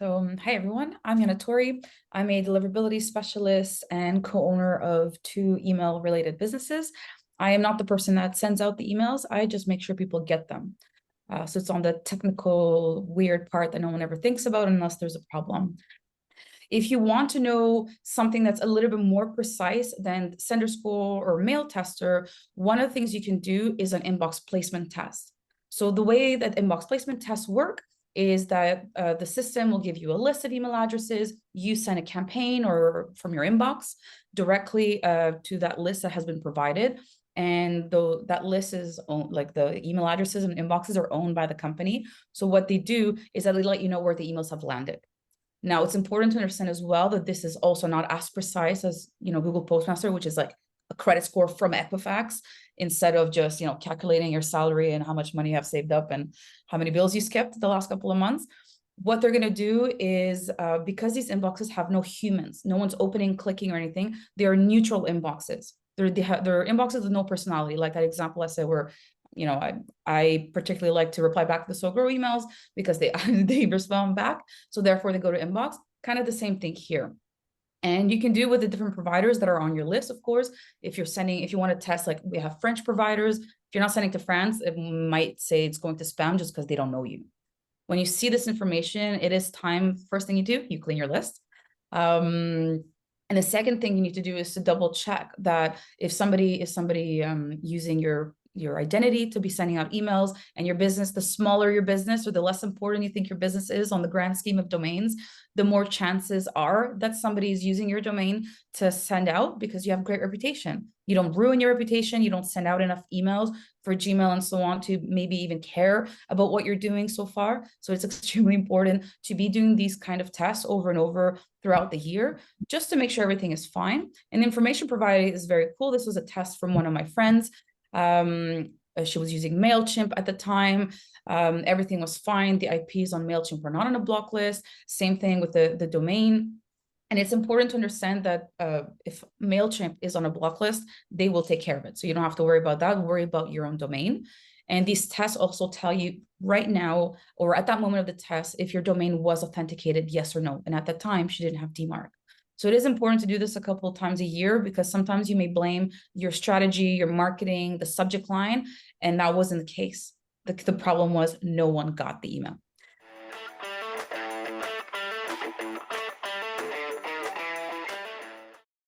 Hi everyone, I'm Yanna-Torry. I'm a deliverability specialist and co-owner of two email-related businesses. I am not the person that sends out the emails. I just make sure people get them. So it's on the technical, weird part that no one ever thinks about unless there's a problem. If you want to know something that's a little bit more precise than sender score or mail tester, one of the things you can do is an inbox placement test. So the way that inbox placement tests work is that the system will give you a list of email addresses. You send a campaign or from your inbox directly to that list that has been provided. And though that list is owned, like the email addresses and inboxes are owned by the company. So what they do is that they let you know where the emails have landed. Now, it's important to understand as well that this is also not as precise as, Google Postmaster, which is like a credit score from Equifax, instead of just, calculating your salary and how much money you have saved up and how many bills you skipped the last couple of months. What they're going to do is, because these inboxes have no humans, no one's opening, clicking or anything, they are neutral inboxes. They're inboxes with no personality, like that example I said where I particularly like to reply back to the SoGrow emails because they respond back. So therefore they go to inbox, kind of the same thing here. And you can do with the different providers that are on your list, of course. If you want to test, like we have French providers, if you're not sending to France, it might say it's going to spam just because they don't know you. When you see this information, it is time, first thing you do, you clean your list. And the second thing you need to do is to double check that if somebody is using your identity to be sending out emails, and your business, the smaller your business or the less important you think your business is on the grand scheme of domains, the more chances are that somebody is using your domain to send out, because you have great reputation. You don't ruin your reputation. You don't send out enough emails for Gmail and so on to maybe even care about what you're doing so far. So it's extremely important to be doing these kind of tests over and over throughout the year, just to make sure everything is fine. And the information provided is very cool. This was a test from one of my friends. She was using MailChimp at the time. Everything was fine. The IPs on MailChimp were not on a block list. Same thing with the domain. And it's important to understand that if MailChimp is on a block list, they will take care of it. So you don't have to worry about that. Worry about your own domain. And these tests also tell you right now, or at that moment of the test, if your domain was authenticated, yes or no. And at that time, she didn't have DMARC. So it is important to do this a couple of times a year, because sometimes you may blame your strategy, your marketing, the subject line, and that wasn't the case. The problem was no one got the email.